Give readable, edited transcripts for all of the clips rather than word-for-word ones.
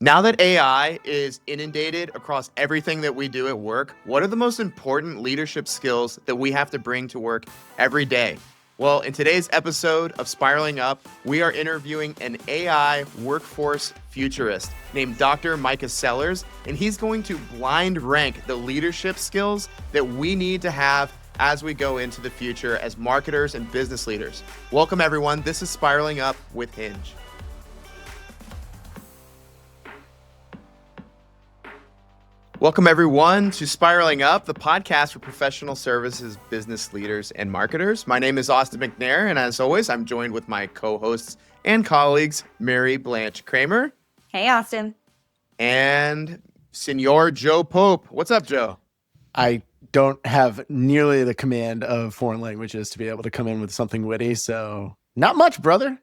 Now that AI is inundated across everything that we do at work, what are the most important leadership skills that we have to bring to work every day? Well, in today's episode of Spiraling Up, we are interviewing an AI workforce futurist named Dr. Mikah Sellers, and he's going to blind rank the leadership skills that we need to have as we go into the future as marketers and business leaders. Welcome, everyone. This is Spiraling Up with Hinge. Welcome, everyone, to Spiraling Up, the podcast for professional services, business leaders, and marketers. My name is Austin McNair, and as always, I'm joined with my co-hosts and colleagues, Mary Blanche Kramer. Hey, Austin. And Senor Joe Pope. What's up, Joe? I don't have nearly the command of foreign languages to be able to come in with something witty, so not much, brother.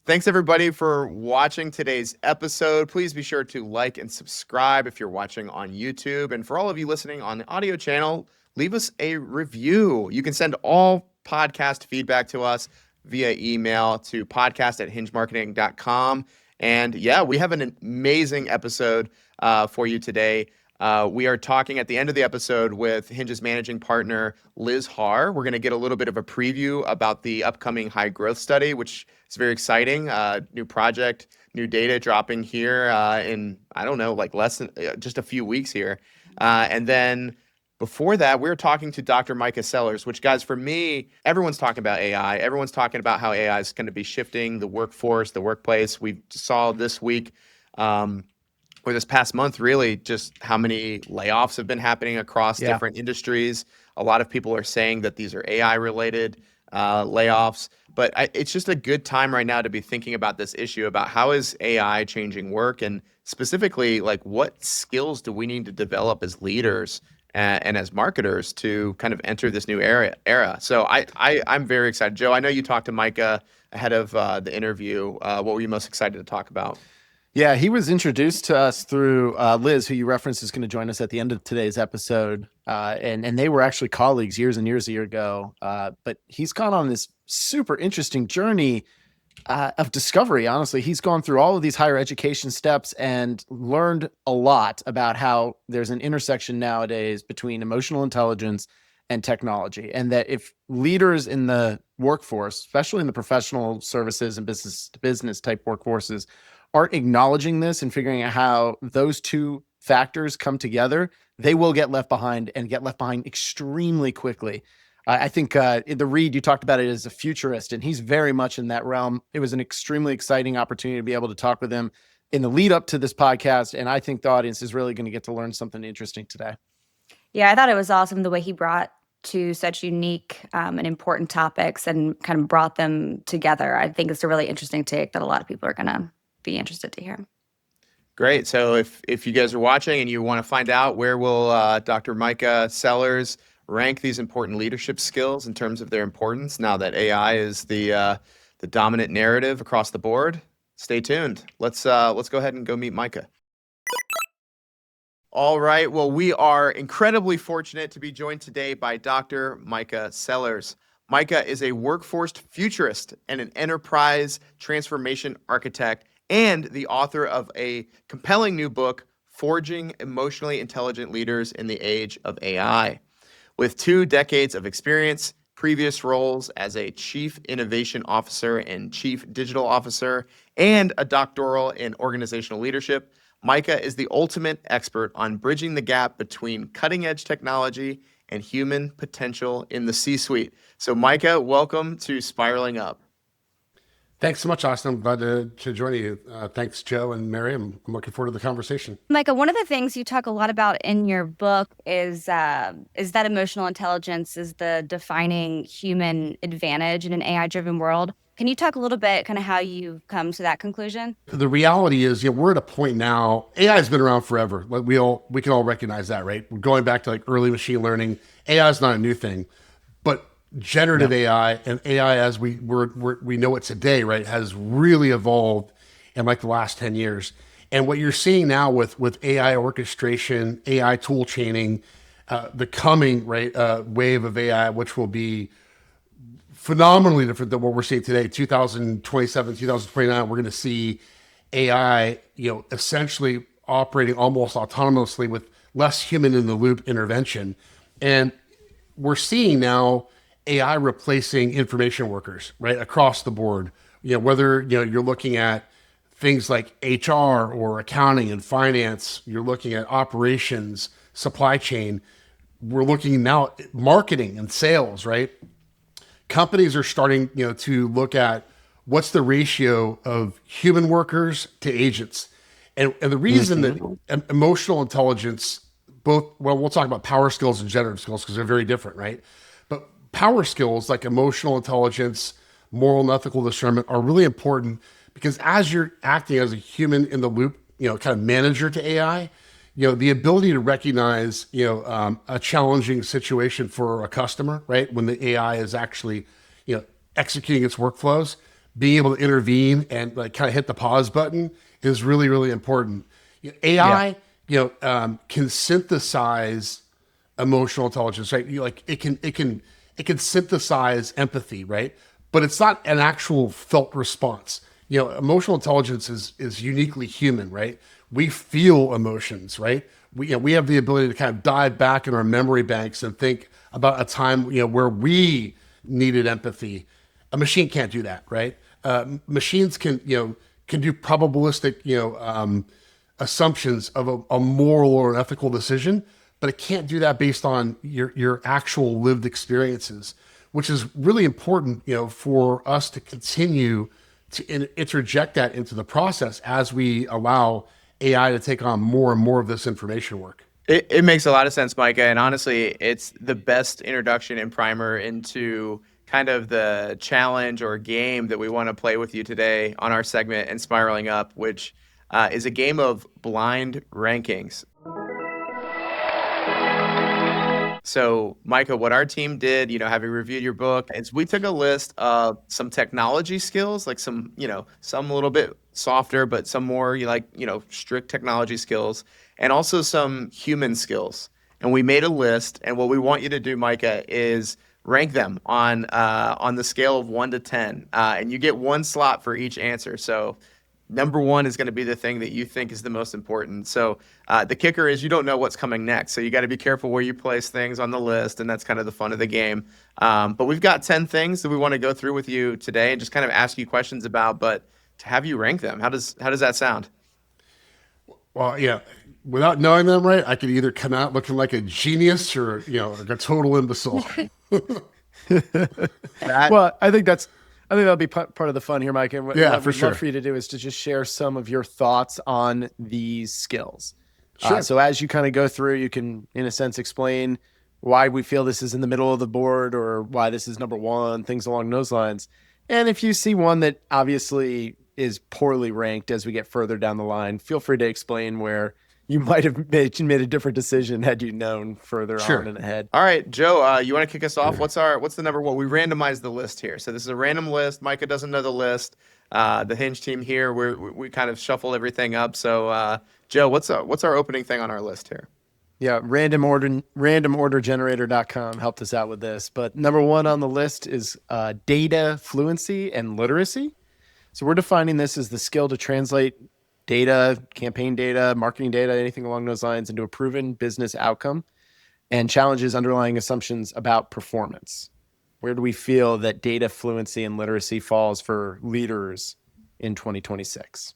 Thanks, everybody, for watching today's episode. Please be sure to like and subscribe if you're watching on YouTube. And for all of you listening on the audio channel, leave us a review. You can send all podcast feedback to us via email to podcast@hingemarketing.com. And yeah, we have an amazing episode for you today. We are talking at the end of the episode with Hinge's managing partner, Liz Harr. We're going to get a little bit of a preview about the upcoming high growth study, which is very exciting. New project, new data dropping here in, I don't know, like less than just a few weeks here. And then before that, we were talking to Dr. Mikah Sellers, which, guys, for me, everyone's talking about AI. Everyone's talking about how AI is going to be shifting the workforce, the workplace. We saw this week, or this past month, really, just how many layoffs have been happening across different industries. A lot of people are saying that these are AI-related layoffs. But it's just a good time right now to be thinking about this issue about how is AI changing work, and specifically, like, what skills do we need to develop as leaders and as marketers to kind of enter this new era. So I'm very excited. Joe, I know you talked to Mikah ahead of the interview. What were you most excited to talk about? Yeah, he was introduced to us through Liz, who you referenced is going to join us at the end of today's episode. And they were actually colleagues years and years ago. But he's gone on this super interesting journey of discovery. Honestly, he's gone through all of these higher education steps and learned a lot about how there's an intersection nowadays between emotional intelligence and technology. And that if leaders in the workforce, especially in the professional services and business to business type workforces, aren't acknowledging this and figuring out how those two factors come together, they will get left behind and get left behind extremely quickly. I think in the read, you talked about it as a futurist, and he's very much in that realm. It was an extremely exciting opportunity to be able to talk with him in the lead up to this podcast. And I think the audience is really going to get to learn something interesting today. Yeah, I thought it was awesome the way he brought to such unique and important topics and kind of brought them together. I think it's a really interesting take that a lot of people are going to be interested to hear. Great. So if you guys are watching and you want to find out where will Dr. Mikah Sellers rank these important leadership skills in terms of their importance now that AI is the dominant narrative across the board, stay tuned. Let's go ahead and go meet Mikah. All right. Well, we are incredibly fortunate to be joined today by Dr. Mikah Sellers. Mikah is a workforce futurist and an enterprise transformation architect, and the author of a compelling new book, Forging Emotionally Intelligent Leaders in the Age of AI. With 2 decades of experience, previous roles as a Chief Innovation Officer and Chief Digital Officer, and a doctoral in organizational leadership, Mikah is the ultimate expert on bridging the gap between cutting-edge technology and human potential in the C-suite. So Mikah, welcome to Spiraling Up. Thanks so much, Austin. I'm glad to join you. Thanks, Joe and Mary. I'm looking forward to the conversation. Mikah, one of the things you talk a lot about in your book is that emotional intelligence is the defining human advantage in an AI-driven world. Can you talk a little bit kind of how you've come to that conclusion? The reality is, we're at a point now, AI has been around forever. Like we can all recognize that, right? We're going back to like early machine learning. AI is not a new thing, but generative AI and AI as we know it today, right, has really evolved in like the last 10 years. And what you're seeing now with AI orchestration, AI tool chaining, the coming wave of AI, which will be phenomenally different than what we're seeing today. 2027, 2029, we're going to see AI, essentially operating almost autonomously with less human in the loop intervention. And we're seeing now AI replacing information workers, right, across the board. Whether you're looking at things like HR or accounting and finance, you're looking at operations, supply chain. We're looking now at marketing and sales, right? Companies are starting, to look at what's the ratio of human workers to agents. And the reason that emotional intelligence, we'll talk about power skills and generative skills because they're very different, right? But power skills like emotional intelligence, moral and ethical discernment are really important because as you're acting as a human in the loop, kind of manager to AI, the ability to recognize, a challenging situation for a customer, right? When the AI is actually, executing its workflows, being able to intervene and like kind of hit the pause button is really, really important. AI, can synthesize emotional intelligence, right? It can synthesize empathy, right? But it's not an actual felt response. Emotional intelligence is uniquely human, right? We feel emotions, right? We have the ability to kind of dive back in our memory banks and think about a time, where we needed empathy. A machine can't do that, right? Machines can do probabilistic, assumptions of a moral or an ethical decision, but it can't do that based on your actual lived experiences, which is really important, for us to continue to interject that into the process as we allow AI to take on more and more of this information work. It makes a lot of sense, Micah. And honestly, it's the best introduction and primer into kind of the challenge or game that we want to play with you today on our segment, and Spiraling Up, which is a game of blind rankings. So, Micah, what our team did, having reviewed your book, is we took a list of some technology skills, like some a little bit softer, but some more strict technology skills, and also some human skills. And we made a list, and what we want you to do, Micah, is rank them on the scale of 1 to 10, and you get one slot for each answer. So number one is going to be the thing that you think is the most important. So the kicker is you don't know what's coming next. So you got to be careful where you place things on the list, and that's kind of the fun of the game. But we've got 10 things that we want to go through with you today and just kind of ask you questions about, but to have you rank them. How does that sound? Well, yeah, without knowing them right, I could either come out looking like a genius or, like a total imbecile. Well, I think that'll be part of the fun here, Mike. And what Yeah, I'd for sure. love for you to do is to just share some of your thoughts on these skills. Sure. So as you kind of go through, you can, in a sense, explain why we feel this is in the middle of the board or why this is number one, things along those lines. And if you see one that obviously is poorly ranked as we get further down the line, feel free to explain where you might have made a different decision had you known further Sure. on and ahead. All right, Joe, you want to kick us off? What's the number one? We randomized the list here. So this is a random list. Micah doesn't know the list. The Hinge team here, we kind of shuffle everything up. So Joe, what's our opening thing on our list here? Yeah, randomordergenerator.com helped us out with this. But number one on the list is data fluency and literacy. So we're defining this as the skill to translate data, campaign data, marketing data, anything along those lines into a proven business outcome and challenges underlying assumptions about performance. Where do we feel that data fluency and literacy falls for leaders in 2026?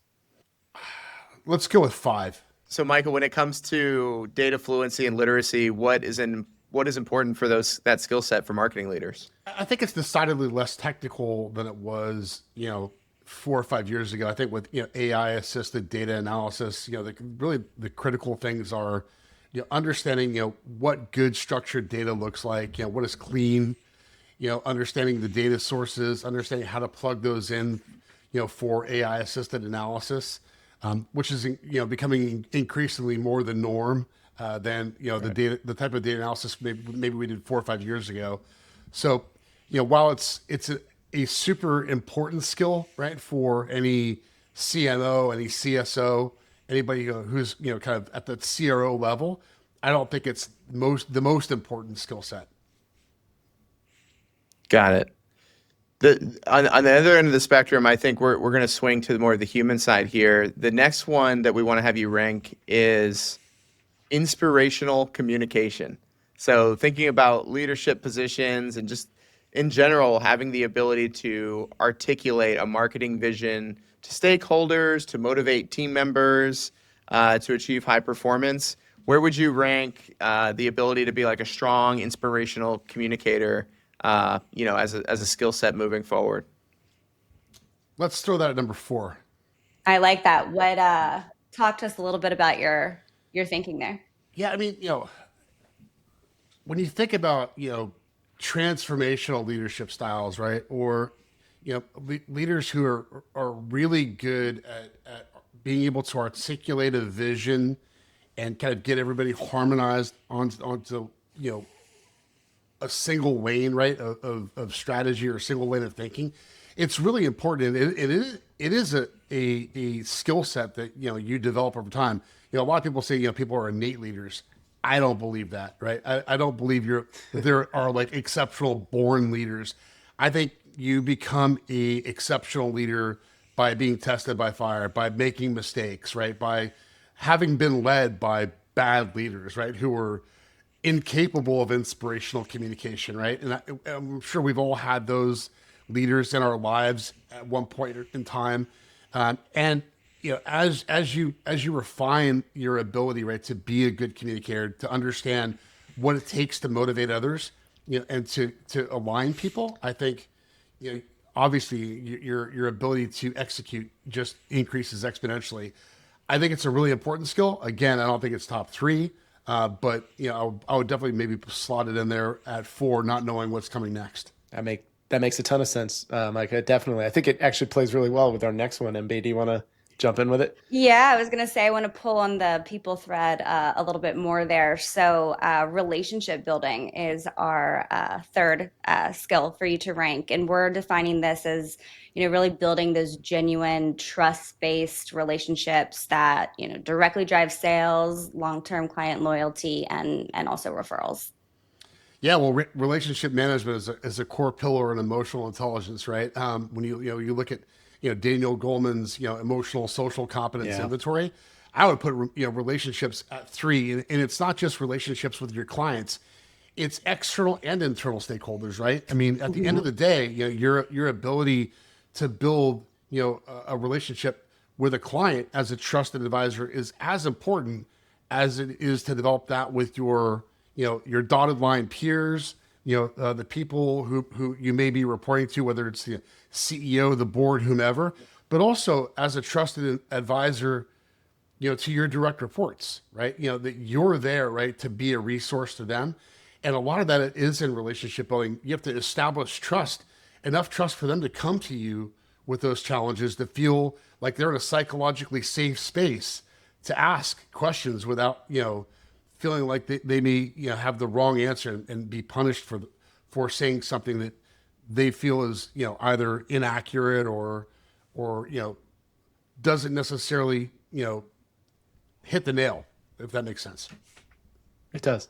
Let's go with 5. So Micah, when it comes to data fluency and literacy, what is important for that skill set for marketing leaders? I think it's decidedly less technical than it was, 4 or 5 years ago. I think with AI assisted data analysis, the critical things are understanding what good structured data looks like, what is clean, understanding the data sources, understanding how to plug those in, for AI assisted analysis, which is becoming increasingly more the norm than the type of data analysis maybe we did 4 or 5 years ago. So while it's a super important skill, right, for any CMO, any CSO, anybody who's kind of at the CRO level, I don't think it's the most important skill set. Got it. On the other end of the spectrum, I think we're going to swing to more of the human side here. The next one that we want to have you rank is inspirational communication. So thinking about leadership positions and just in general, having the ability to articulate a marketing vision to stakeholders, to motivate team members, to achieve high performance. Where would you rank the ability to be like a strong inspirational communicator, as a skill set moving forward? Let's throw that at number 4. I like that. What talk to us a little bit about your thinking there. Yeah, I mean, when you think about, transformational leadership styles, right? Or, leaders who are really good at being able to articulate a vision and kind of get everybody harmonized onto, a single lane, right, of strategy or a single lane of thinking. It's really important. And it is a skill set that, you develop over time. A lot of people say, people are innate leaders. I don't believe that, right? I don't believe there are like exceptional born leaders. I think you become a exceptional leader by being tested by fire, by making mistakes, right? By having been led by bad leaders, right? Who are incapable of inspirational communication, right? And I'm sure we've all had those leaders in our lives at one point in time. And as you refine your ability, right, to be a good communicator, to understand what it takes to motivate others, and to align people, I think, obviously your ability to execute just increases exponentially. I think it's a really important skill. Again, I don't think it's top 3, but I would definitely maybe slot it in there at 4, not knowing what's coming next. That makes a ton of sense, Micah. Definitely. I think it actually plays really well with our next one. MB, do you want to jump in with it? Yeah, I was going to say I want to pull on the people thread a little bit more there. So relationship building is our third skill for you to rank. And we're defining this as, really building those genuine trust-based relationships that, directly drive sales, long-term client loyalty, and also referrals. Yeah, well, relationship management is a core pillar in emotional intelligence, right? When you look at Daniel Goleman's emotional social competence inventory, I would put relationships at 3, and it's not just relationships with your clients; it's external and internal stakeholders, right? I mean, at the end of the day, your ability to build a relationship with a client as a trusted advisor is as important as it is to develop that with your dotted line peers, the people who you may be reporting to, whether it's the CEO, the board, whomever, but also as a trusted advisor, to your direct reports, right? That you're there, right, to be a resource to them. And a lot of that is in relationship building. You have to establish trust, enough trust for them to come to you with those challenges, to feel like they're in a psychologically safe space to ask questions without, feeling like they may have the wrong answer and be punished for saying something that they feel is either inaccurate or doesn't necessarily hit the nail, if that makes sense. It does.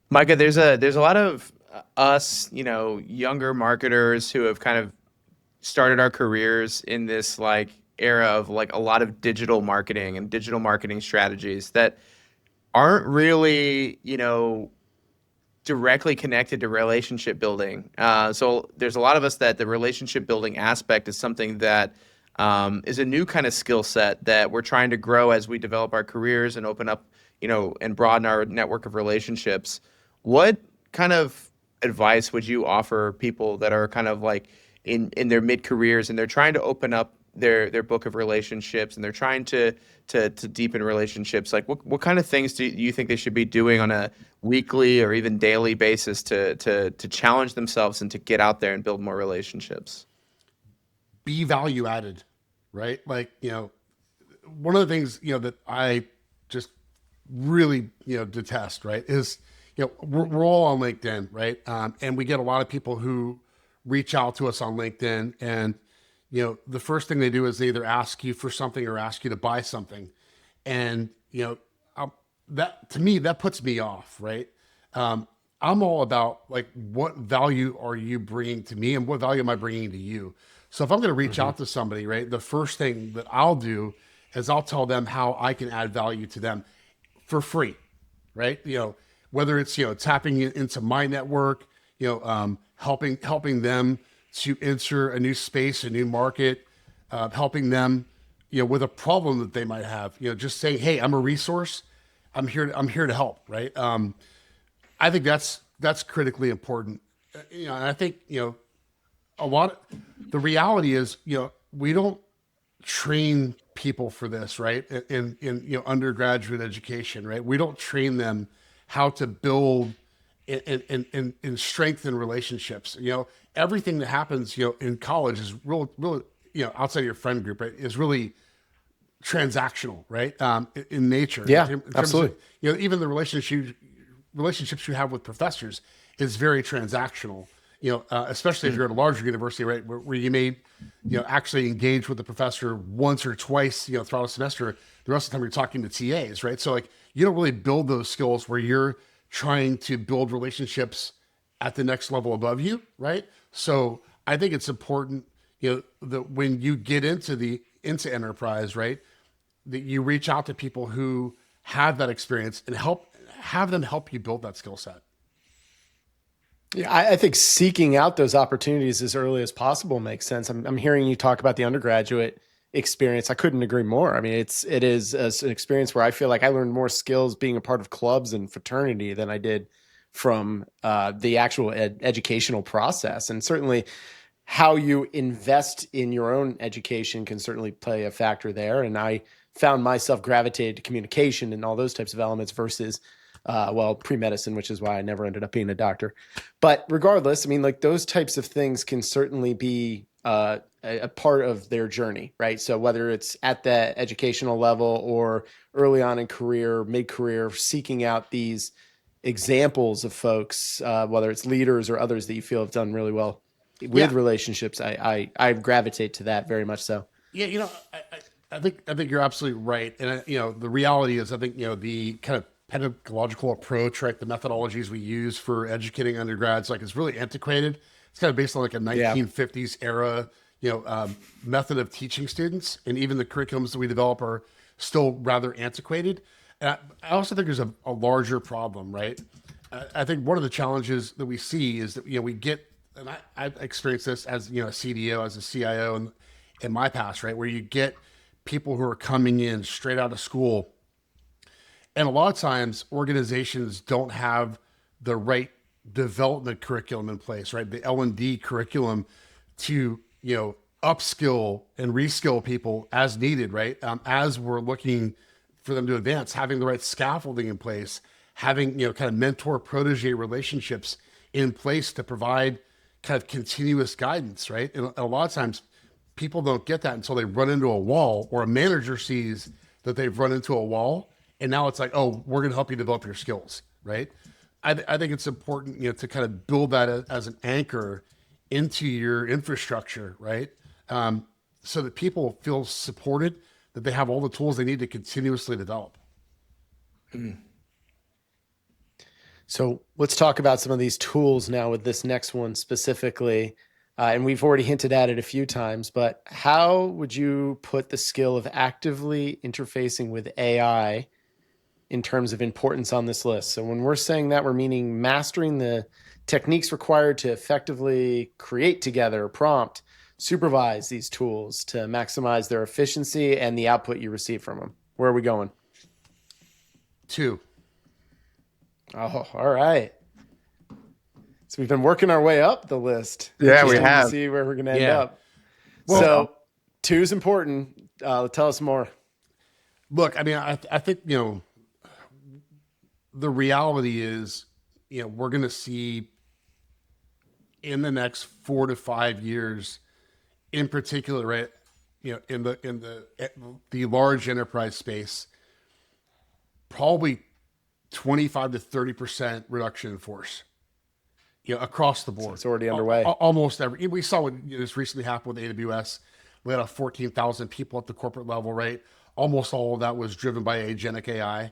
Micah, there's a lot of us, younger marketers who have kind of started our careers in this like era of like a lot of digital marketing and digital marketing strategies that aren't really, directly connected to relationship building. So there's a lot of us that the relationship building aspect is something that is a new kind of skill set that we're trying to grow as we develop our careers and open up, and broaden our network of relationships. What kind of advice would you offer people that are kind of like in their mid-careers and they're trying to open up their book of relationships and they're trying to deepen relationships? Like what kind of things do you think they should be doing on a weekly or even daily basis to challenge themselves and to get out there and build more relationships? Be value added, right? Like, one of the things, that I just really, detest, right, is, we're all on LinkedIn, right? And we get a lot of people who reach out to us on LinkedIn, and, the first thing they do is they either ask you for something or ask you to buy something. And, that to me, that puts me off, right? I'm all about like, what value are you bringing to me and what value am I bringing to you? So if I'm going to reach out to somebody, right, the first thing that I'll do is I'll tell them how I can add value to them for free, right? Whether it's, tapping into my network, helping them to enter a new space, a new market, helping them, with a problem that they might have, just saying, hey, I'm a resource. I'm here to help. Right. I think that's critically important. And I think, the reality is, we don't train people for this, right? In undergraduate education, right? We don't train them how to build and strengthen relationships. Everything that happens, in college is really, outside of your friend group, right, is really transactional, right? In nature. Yeah, in terms absolutely. Of, even the relationships you have with professors is very transactional. Especially if you're at a larger university, right, where you may, actually engage with the professor once or twice, throughout a semester. The rest of the time you're talking to TAs, right? So like, you don't really build those skills where you're trying to build relationships at the next level above you, right? So I think it's important, that when you get into enterprise, right, that you reach out to people who have that experience and have them help you build that skill set. Yeah, I think seeking out those opportunities as early as possible makes sense. I'm hearing you talk about the undergraduate experience. I couldn't agree more. I mean, it is an experience where I feel like I learned more skills being a part of clubs and fraternity than I did from the actual educational process. And certainly how you invest in your own education can certainly play a factor there. And I found myself gravitated to communication and all those types of elements versus pre-medicine, which is why I never ended up being a doctor. But regardless, I mean, like those types of things can certainly be a part of their journey, right? So whether it's at the educational level or early on in career, mid-career, seeking out these examples of folks, whether it's leaders or others that you feel have done really well with relationships, I gravitate to that very much so. Yeah, I think you're absolutely right, and the reality is, I think the kind of pedagogical approach, right, the methodologies we use for educating undergrads, like, is really antiquated. It's kind of based on like a 1950s era, method of teaching students, and even the curriculums that we develop are still rather antiquated. And I also think there's a larger problem, right? I think one of the challenges that we see is that we get, and I've experienced this as a CDO, as a CIO, in my past, right, where you get people who are coming in straight out of school. And a lot of times organizations don't have the right development curriculum in place, right? The L&D curriculum to, upskill and reskill people as needed, right? As we're looking for them to advance, having the right scaffolding in place, having, kind of mentor protege relationships in place to provide kind of continuous guidance, right? And a lot of times people don't get that until they run into a wall, or a manager sees that they've run into a wall. And now it's like, oh, we're going to help you develop your skills, right? I think it's important, to kind of build that as an anchor into your infrastructure, right? So that people feel supported, that they have all the tools they need to continuously develop. So let's talk about some of these tools now with this next one specifically. And we've already hinted at it a few times, but how would you put the skill of actively interfacing with AI in terms of importance on this list? So when we're saying that, we're meaning mastering the techniques required to effectively create together, prompt, supervise these tools to maximize their efficiency and the output you receive from them. Where are we going? 2. Oh, all right. So we've been working our way up the list. Yeah, we Interesting have. to see where we're going to end Yeah. up. Well, So 2 is important. Tell us more. Look, I mean, I think, the reality is, we're going to see in the next 4 to 5 years, in particular, right, in the large enterprise space, probably 25 to 30% reduction in force, across the board. So it's already underway. Almost every. We saw what just recently happened with AWS. We had 14,000 people at the corporate level, right? Almost all of that was driven by agentic AI.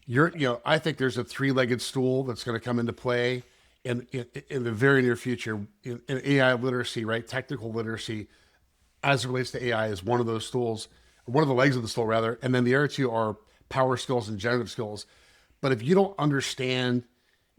I think there's a three-legged stool that's going to come into play in the very near future in AI literacy, right? Technical literacy as it relates to AI is one of those stools, one of the legs of the stool rather. And then the other two are power skills and generative skills. But if you don't understand,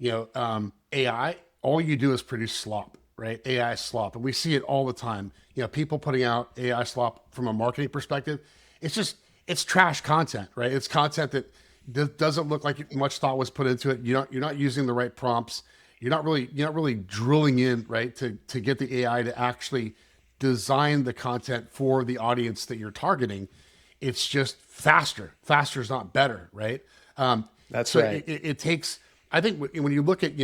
AI, all you do is produce slop, right? AI slop. And we see it all the time. People putting out AI slop from a marketing perspective. It's trash content, right? It's content that doesn't look like much thought was put into it. You're not using the right prompts. You're not really drilling in, right, to get the AI to actually design the content for the audience that you're targeting. It's just faster. Faster is not better, right? That's so right. It takes. I think when you look at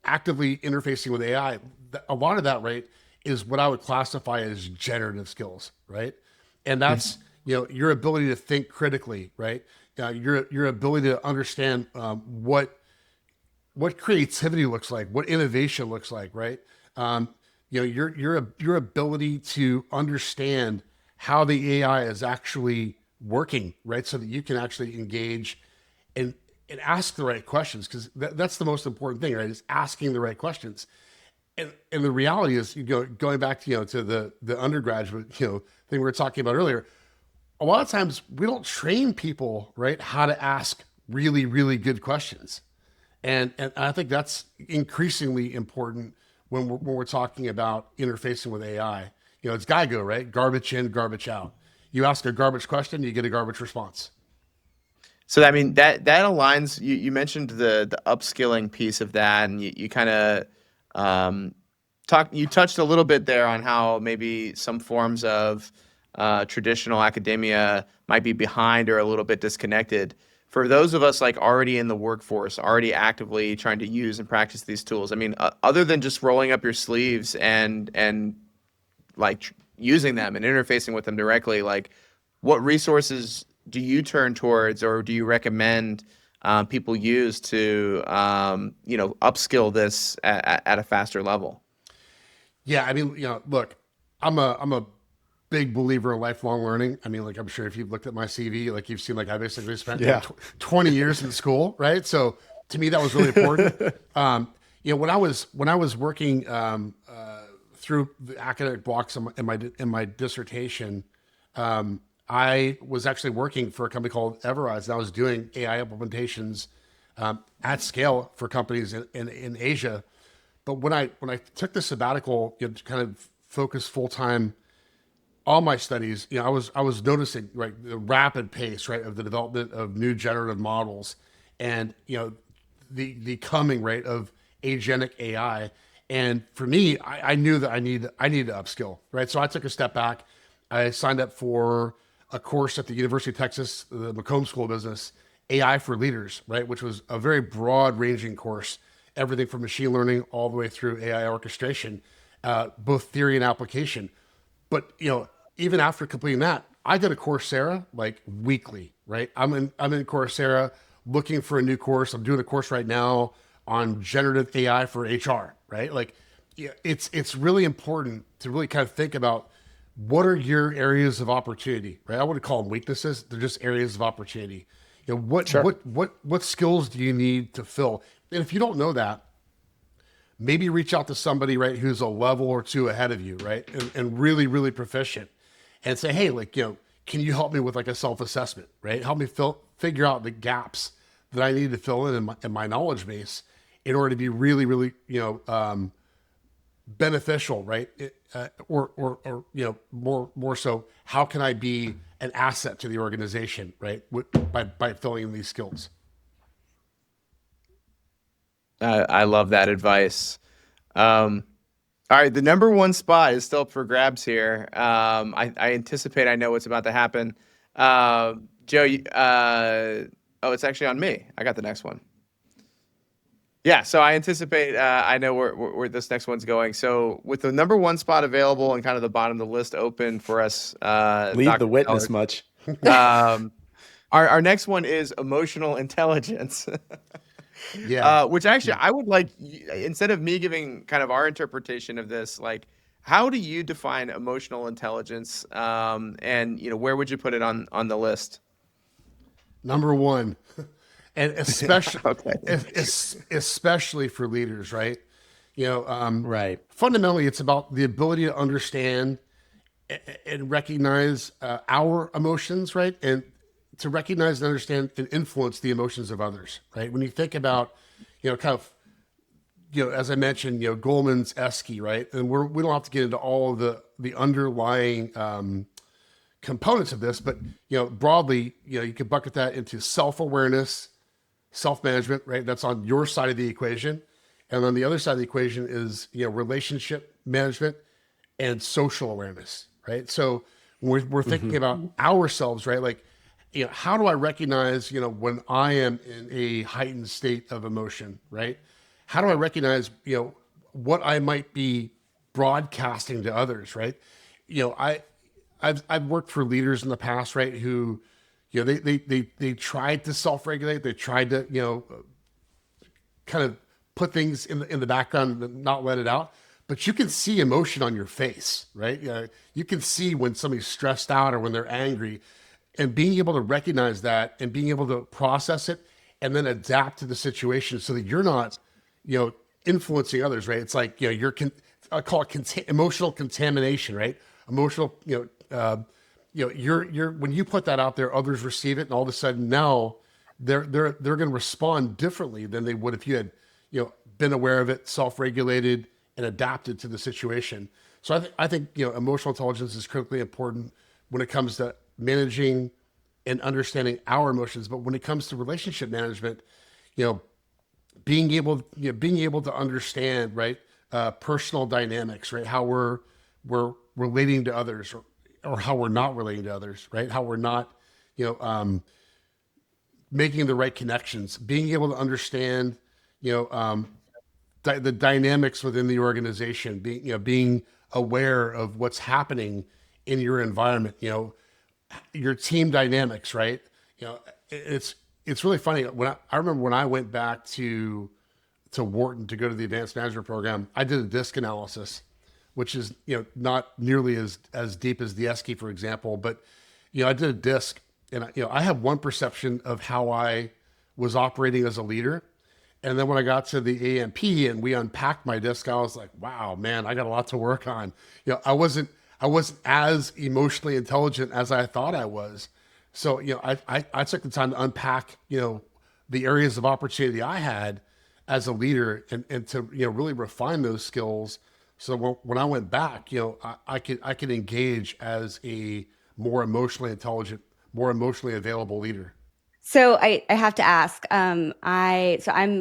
actively interfacing with AI, a lot of that, right, is what I would classify as generative skills, right? And that's your ability to think critically, right? Your ability to understand what creativity looks like, what innovation looks like, right? Your ability to understand how the AI is actually working, right? So that you can actually engage and ask the right questions, because that's the most important thing, right? Is asking the right questions. And the reality is, going back to to the undergraduate thing we were talking about earlier. A lot of times we don't train people, right, how to ask really, really good questions. And I think that's increasingly important when we're talking about interfacing with AI. It's GIGO, right? Garbage in, garbage out. You ask a garbage question, you get a garbage response. So I mean that aligns. You mentioned the upskilling piece of that, and you kind of you touched a little bit there on how maybe some forms of traditional academia might be behind or a little bit disconnected. For those of us like already in the workforce, already actively trying to use and practice these tools, I mean, other than just rolling up your sleeves and like using them and interfacing with them directly, like what resources do you turn towards, or do you recommend people use to upskill this at a faster level? Yeah, I mean, look, I'm a big believer in lifelong learning. I mean, like, I'm sure if you've looked at my CV, like you've seen, like I basically spent Yeah. 20 years in school, right? So to me, that was really important. When I was working through the academic blocks in my dissertation, I was actually working for a company called Everise, and I was doing AI implementations at scale for companies in Asia. But when I took the sabbatical, to kind of focus full time on my studies, I was noticing, right, the rapid pace, right, of the development of new generative models, and the coming, right, of agentic AI. And for me, I knew that I need to upskill, right? So I took a step back. I signed up for a course at the University of Texas, the Macomb School of Business, AI for Leaders, right, which was a very broad ranging course, everything from machine learning all the way through AI orchestration, both theory and application. But even after completing that, I go to Coursera like weekly, right? I'm in Coursera looking for a new course. I'm doing a course right now on generative AI for HR, right? Like, it's really important to really kind of think about what are your areas of opportunity, right? I wouldn't call them weaknesses; they're just areas of opportunity. What skills do you need to fill? And if you don't know that, maybe reach out to somebody, right, who's a level or two ahead of you, right, and really, really proficient, and say, hey, like, can you help me with like a self-assessment, right? Help me figure out the gaps that I need to fill in my knowledge base in order to be really, really, beneficial, right? Or more so, how can I be an asset to the organization, right? By filling in these skills. I love that advice. All right, the number one spot is still up for grabs here. I anticipate I know what's about to happen. Joe, oh, it's actually on me. I got the next one. Yeah, so I anticipate I know where this next one's going. So with the number one spot available and kind of the bottom of the list open for us, Leave Dr. the witness Sellers, much. our next one is emotional intelligence. Yeah. Which actually I would like, instead of me giving kind of our interpretation of this, like, how do you define emotional intelligence? And where would you put it on the list? Number one, and especially Okay. especially for leaders, right? Right. Fundamentally, it's about the ability to understand and recognize our emotions, right? And to recognize and understand and influence the emotions of others, right? When you think about, kind of, as I mentioned, Goleman's Esky, right? And we don't have to get into all of the underlying components of this, but broadly, you could bucket that into self-awareness, self-management, right? That's on your side of the equation. And on the other side of the equation is, relationship management and social awareness, right? So when we're thinking about ourselves, right? Like, how do I recognize, when I am in a heightened state of emotion, right? How do I recognize, what I might be broadcasting to others, right? I've worked for leaders in the past, right? Who, they tried to self-regulate. They tried to, kind of put things in the background and not let it out. But you can see emotion on your face, right? You can see when somebody's stressed out or when they're angry, and being able to recognize that and being able to process it and then adapt to the situation so that you're not, influencing others, right? It's like, I call it emotional contamination, right? Emotional, you're when you put that out there, others receive it, and all of a sudden now they're going to respond differently than they would if you had, been aware of it, self-regulated, and adapted to the situation. So I think emotional intelligence is critically important when it comes to managing and understanding our emotions. But when it comes to relationship management, being able to understand, right, personal dynamics, right, how we're relating to others, or how we're not relating to others, right, how we're not, making the right connections, being able to understand, you know, the dynamics within the organization, being aware of what's happening in your environment, your team dynamics, right? It's really funny. I remember when I went back to Wharton to go to the advanced management program, I did a disc analysis, which is, not nearly as deep as the Esky, for example, but, I did a disc, and I have one perception of how I was operating as a leader. And then when I got to the AMP and we unpacked my disc, I was like, wow, man, I got a lot to work on. I wasn't as emotionally intelligent as I thought I was. So, I took the time to unpack, the areas of opportunity I had as a leader, and to, really refine those skills. So when I went back, I could engage as a more emotionally intelligent, more emotionally available leader. So I have to ask. I'm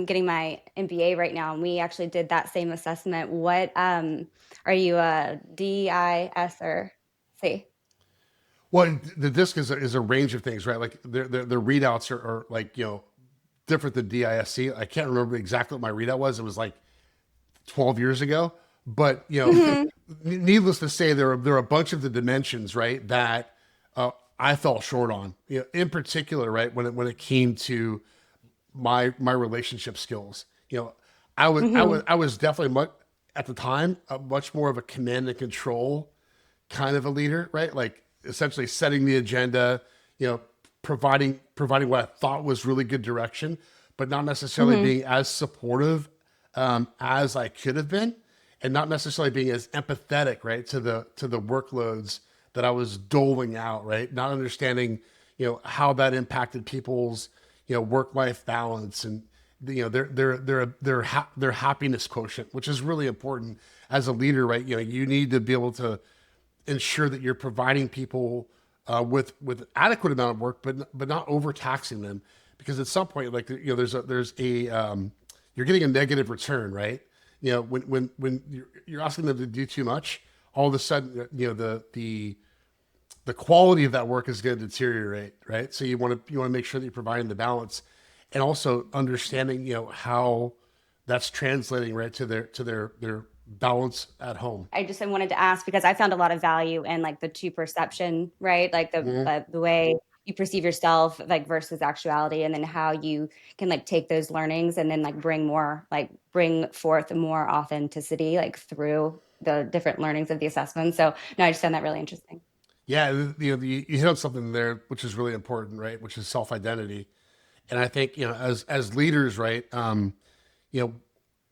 getting my MBA right now, and we actually did that same assessment. What are you a DIS or C? Well, the disc is a range of things, right? Like the readouts are like, different than DISC. I can't remember exactly what my readout was. It was like 12 years ago. But, Hmm. needless to say, there are a bunch of the dimensions, right, that I fell short on. In particular, right, when it came to my relationship skills. Hmm. I was definitely much at the time much more of a command and control kind of a leader, right? Like essentially setting the agenda, providing what I thought was really good direction, but not necessarily Hmm. being as supportive as I could have been, and not necessarily being as empathetic, right, to the workloads that I was doling out, right? Not understanding, how that impacted people's, work life balance, and their happiness quotient, which is really important as a leader, right? You need to be able to ensure that you're providing people with adequate amount of work, but not overtaxing them, because at some point, like, there's a you're getting a negative return, right? When you're asking them to do too much, all of a sudden, the quality of that work is going to deteriorate, right? So you want to make sure that you're providing the balance, and also understanding, how that's translating, right, to their balance at home. I wanted to ask because I found a lot of value in like the two perception, right? Like Mhm. the way you perceive yourself, like versus actuality, and then how you can like take those learnings and then like bring forth more authenticity like through the different learnings of the assessment. So no, I just found that really interesting. Yeah, you hit on something there, which is really important, right? Which is self identity, And I think, as leaders, right, you know,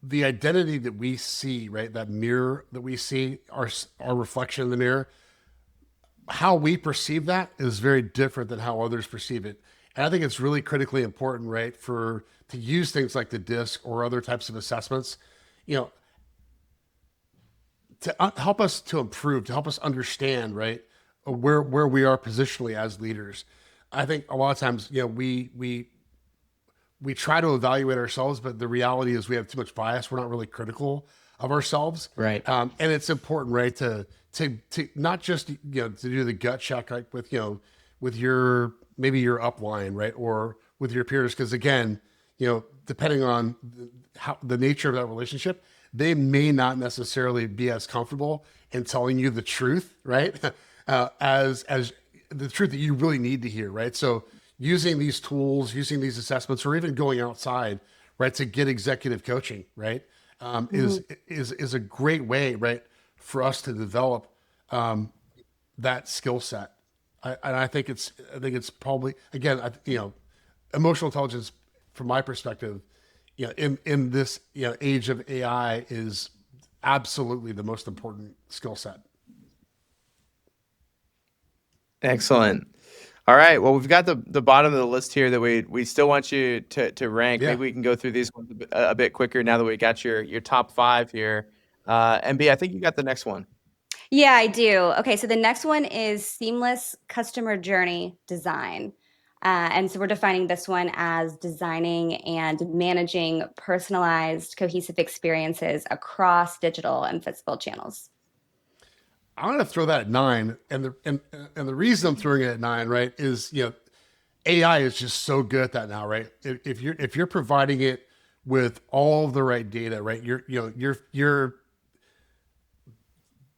the identity that we see, right, that mirror that we see, our reflection in the mirror, how we perceive that is very different than how others perceive it. And I think it's really critically important, right, to use things like the DISC or other types of assessments, you know, to help us to improve, to help us understand, right, where we are positionally as leaders. I think a lot of times, we try to evaluate ourselves, but the reality is we have too much bias. We're not really critical of ourselves, Right. And it's important, right, to not just to do the gut check, like with your maybe your upline, right, or with your peers, because again, depending on how the nature of that relationship, they may not necessarily be as comfortable in telling you the truth, right, as the truth that you really need to hear, right. So using these tools, using these assessments, or even going outside, right, to get executive coaching, right, is a great way, right, for us to develop that skill set. I think it's probably, again, emotional intelligence, from my perspective, in this age of AI, is absolutely the most important skill set. Excellent. All right. Well, we've got the bottom of the list here that we still want you to rank. Yeah. Maybe we can go through these ones a bit quicker now that we got your top 5 here. MB, I think you got the next one. Yeah, I do. Okay, so the next one is seamless customer journey design. And so we're defining this one as designing and managing personalized, cohesive experiences across digital and physical channels. I'm going to throw that at 9, and the reason I'm throwing it at 9, right, is AI is just so good at that now, right? If you're providing it with all the right data, right, you're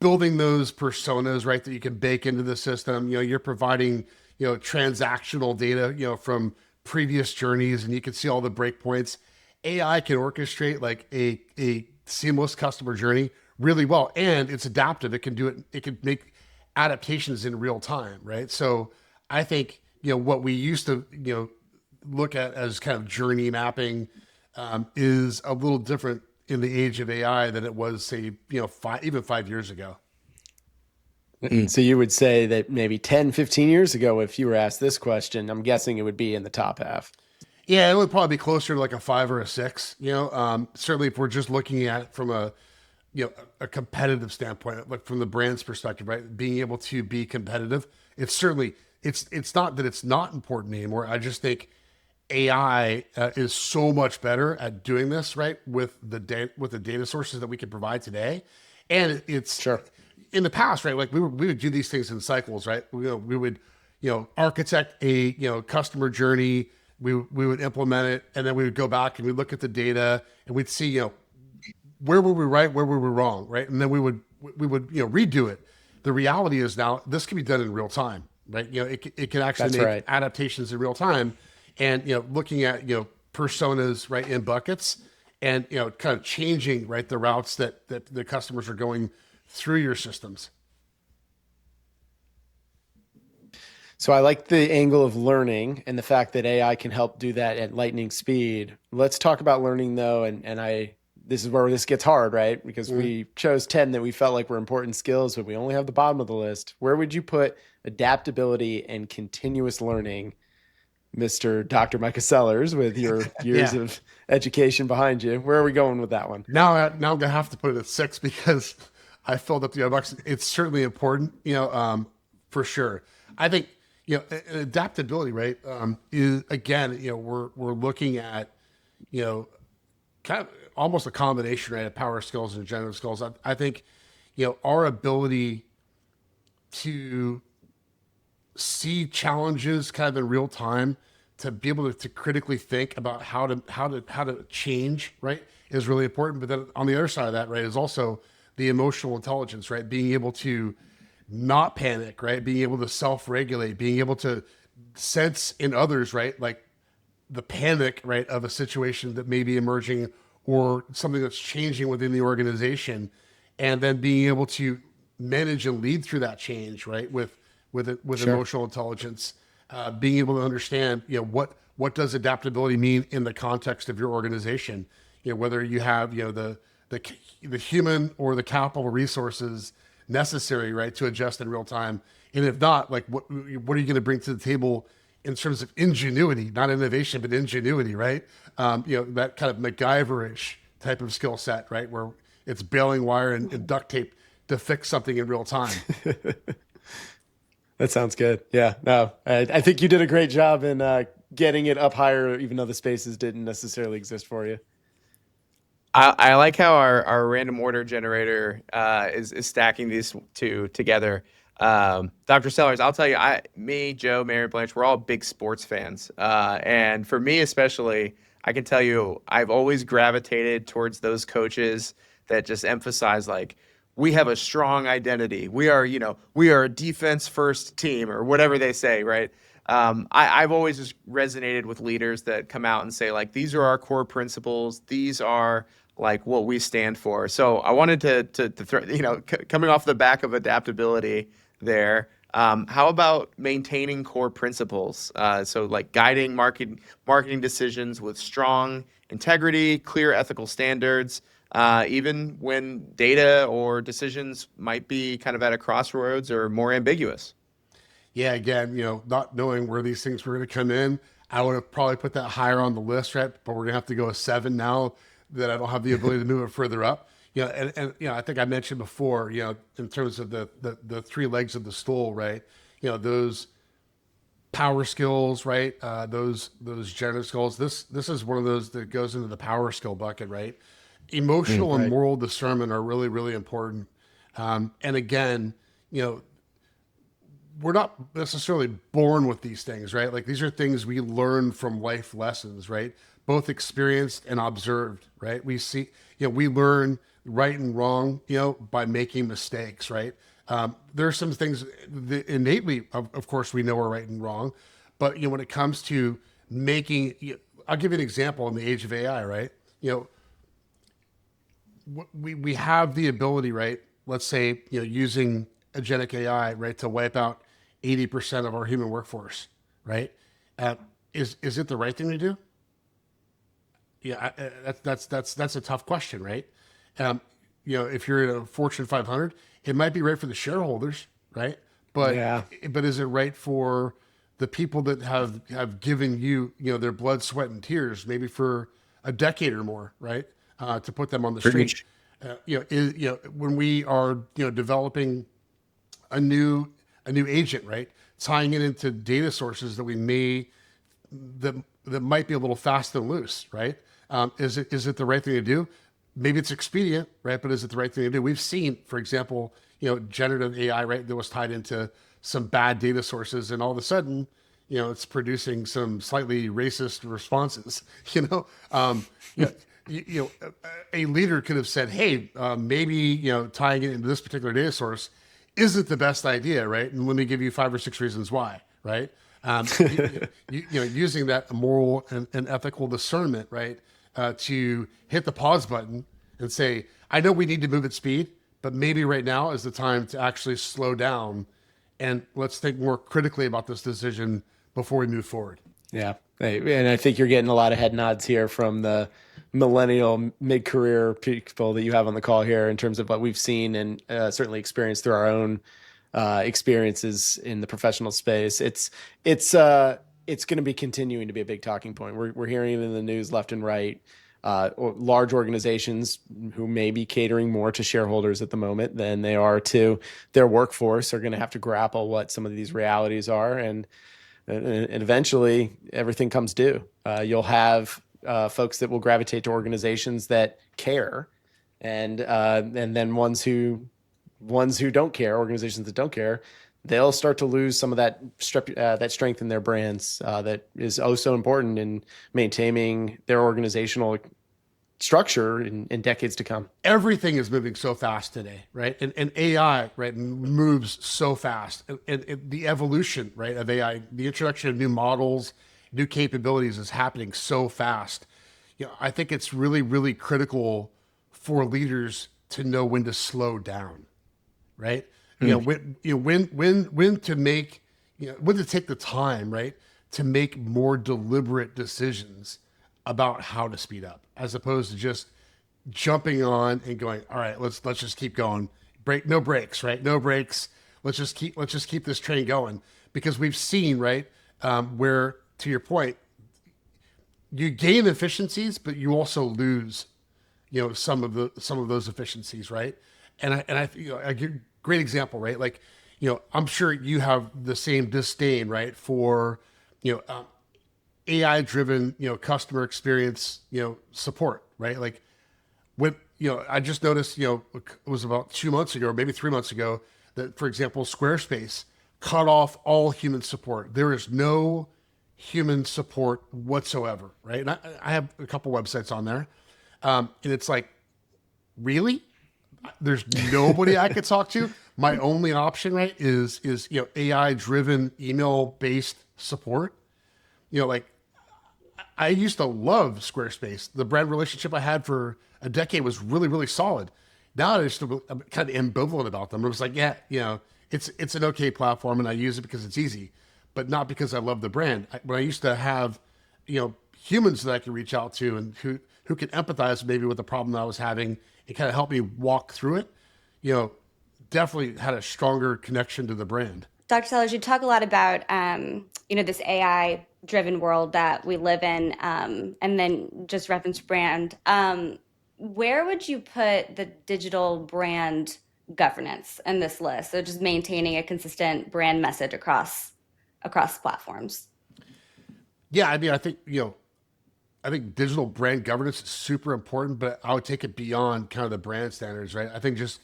building those personas, right, that you can bake into the system. You're providing transactional data from previous journeys, and you can see all the breakpoints. AI can orchestrate like a seamless customer journey really well, and it's adaptive. It can do it. It can make adaptations in real time, right? So I think what we used to look at as kind of journey mapping is a little different in the age of AI than it was, say, even 5 years ago. So you would say that maybe 10, 15 years ago, if you were asked this question, I'm guessing it would be in the top half. Yeah, it would probably be closer to like a 5 or a 6. Certainly if we're just looking at it from a competitive standpoint, like from the brand's perspective, right? Being able to be competitive, it's certainly it's not that it's not important anymore. I just think AI is so much better at doing this, right, with the data sources that we can provide today, and it's Sure. In the past, right? Like we would do these things in cycles, right? We would architect a customer journey. We would implement it, and then we would go back and we look at the data, and we'd see where were we right, where were we wrong, right? And then we would redo it. The reality is now this can be done in real time, right? It can actually That's make right. adaptations in real time, and looking at personas, right, in buckets, and kind of changing, right, the routes that the customers are going through your systems. So I like the angle of learning and the fact that AI can help do that at lightning speed. Let's talk about learning though, and this is where this gets hard, right? Because we chose 10 that we felt like were important skills, but we only have the bottom of the list. Where would you put adaptability and continuous learning, Mr. Dr. Mikah Sellers, with your years Yeah. of education behind you? Where are we going with that one? Now I'm gonna have to put it at 6 because I filled up the other box. It's certainly important, for sure. I think adaptability, right, is again, we're looking at kind of almost a combination, right, of power skills and generative skills. I think our ability to see challenges kind of in real time, to be able to critically think about how to change, right, is really important. But then on the other side of that, right, is also the emotional intelligence, right, being able to not panic, right, being able to self-regulate, being able to sense in others, right, like the panic, right, of a situation that may be emerging or something that's changing within the organization, and then being able to manage and lead through that change, right, with Sure. emotional intelligence, being able to understand, what does adaptability mean in the context of your organization? Whether you have, the human or the capital resources necessary, right, to adjust in real time. And if not, like what are you going to bring to the table in terms of ingenuity, not innovation, but ingenuity, right? That kind of MacGyver-ish type of skill set, right? Where it's baling wire and duct tape to fix something in real time. That sounds good. Yeah, no, I think you did a great job in getting it up higher, even though the spaces didn't necessarily exist for you. I like how our random order generator is stacking these two together. Dr. Sellers, I'll tell you, me, Joe, Mary Blanche, we're all big sports fans. And for me especially, I can tell you, I've always gravitated towards those coaches that just emphasize like, we have a strong identity. We are a defense first team or whatever they say, right? I've always just resonated with leaders that come out and say like, these are our core principles. These are like what we stand for. So I wanted to throw, coming off the back of adaptability there. How about maintaining core principles? So like guiding marketing decisions with strong integrity, clear ethical standards, even when data or decisions might be kind of at a crossroads or more ambiguous. Yeah, again, not knowing where these things were going to come in, I would have probably put that higher on the list, right? But we're going to have to go a 7 now that I don't have the ability to move it further up. And I think I mentioned before, in terms of the three legs of the stool, right? Those power skills, right? Those generative skills. This is one of those that goes into the power skill bucket, right? Emotional and moral discernment are really, really important. And again, we're not necessarily born with these things, right? Like these are things we learn from life lessons, right? Both experienced and observed, right? We see, we learn right and wrong, by making mistakes, right? There are some things that innately, of course, we know are right and wrong, but when it comes to making, I'll give you an example in the age of AI, right? We have the ability, right? Let's say, using agentic AI, right, to wipe out 80% of our human workforce, right? Is it the right thing to do? Yeah, that's a tough question, right? If you're in a Fortune 500, it might be right for the shareholders, right? But is it right for the people that have given you, their blood, sweat, and tears, maybe for a decade or more, right? To put them on the street. When we are, developing a new agent, right? Tying it into data sources that might be a little fast and loose, right? Is it the right thing to do? Maybe it's expedient, right? But is it the right thing to do? We've seen, for example, generative AI, right, that was tied into some bad data sources, and all of a sudden, it's producing some slightly racist responses. A leader could have said, "Hey, maybe tying it into this particular data source isn't the best idea, right? And let me give you 5 or 6 reasons why, right?" Using that moral and ethical discernment, right, to hit the pause button and say, "I know we need to move at speed, but maybe right now is the time to actually slow down, and let's think more critically about this decision before we move forward." Yeah. And I think you're getting a lot of head nods here from the millennial mid-career people that you have on the call here in terms of what we've seen and certainly experienced through our own experiences in the professional space. It's going to be continuing to be a big talking point. We're hearing it in the news left and right. Large organizations who may be catering more to shareholders at the moment than they are to their workforce are going to have to grapple what some of these realities are, and eventually everything comes due. You'll have folks that will gravitate to organizations that care, and then ones who don't care, organizations that don't care, they'll start to lose some of that strength in their brands that is oh so important in maintaining their organizational structure in decades to come. Everything is moving so fast today, right? And AI, right, moves so fast. And the evolution, right, of AI, the introduction of new models, new capabilities is happening so fast. I think it's really, really critical for leaders to know when to slow down, right? When to make, when to take the time, right, to make more deliberate decisions about how to speed up, as opposed to just jumping on and going, all right, let's just keep going. No brakes, right? No brakes. Let's just keep this train going, because we've seen, right, where, to your point, you gain efficiencies, but you also lose, some of those efficiencies, right? And I a great example, right? Like, I'm sure you have the same disdain, right, for AI driven, customer experience, support, right? Like, when, I just noticed, it was about 2 months ago, or maybe 3 months ago, that, for example, Squarespace cut off all human support. There is no human support whatsoever, right? And I have a couple websites on there, and it's like, really? There's nobody I could talk to. My only option, right, is AI driven email based support. Like, I used to love Squarespace. The brand relationship I had for a decade was really, really solid. Now I'm kind of ambivalent about them. I was like, yeah, it's an okay platform, and I use it because it's easy, but not because I love the brand. When I used to have, humans that I could reach out to, and who could empathize maybe with the problem that I was having and kind of help me walk through it, definitely had a stronger connection to the brand. Dr. Sellers, you talk a lot about this AI driven world that we live in, and then just reference brand. Where would you put the digital brand governance in this list? So just maintaining a consistent brand message across platforms. Yeah, I mean, I think digital brand governance is super important, but I would take it beyond kind of the brand standards, right? I think just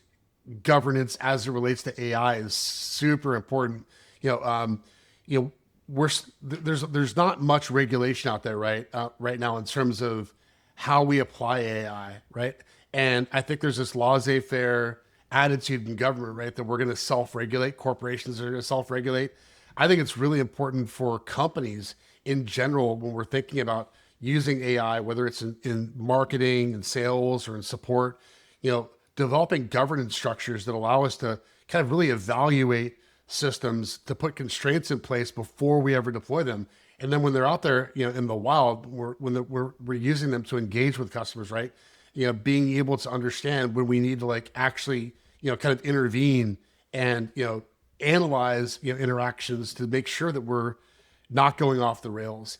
governance as it relates to AI is super important. You know, um, you know, there's not much regulation out there, right? Right now, in terms of how we apply AI, right? And I think there's this laissez-faire attitude in government, right? That we're going to self-regulate. Corporations are going to self-regulate. I think it's really important for companies in general, when we're thinking about using AI, whether it's in marketing and sales or in support, developing governance structures that allow us to kind of really evaluate systems, to put constraints in place before we ever deploy them. And then when they're out there, in the wild, we're using them to engage with customers, right? Being able to understand when we need to, like, actually, kind of intervene and, analyze, interactions to make sure that we're not going off the rails.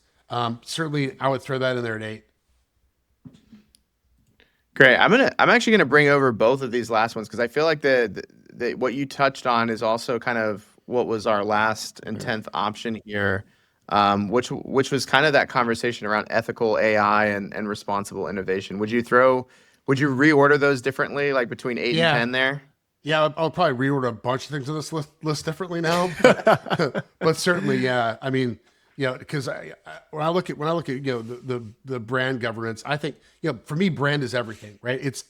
Certainly I would throw that in there, Nate. Great. I'm actually gonna bring over both of these last ones because I feel like the what you touched on is also kind of what was our last and 10th option here, which was kind of that conversation around ethical AI and responsible innovation. Would you reorder those differently, like between 8 and Yeah. 10 there? Yeah, I'll probably reorder a bunch of things on this list differently now, but certainly, yeah. I mean, because when I look at the brand governance, I think, for me, brand is everything, right? It's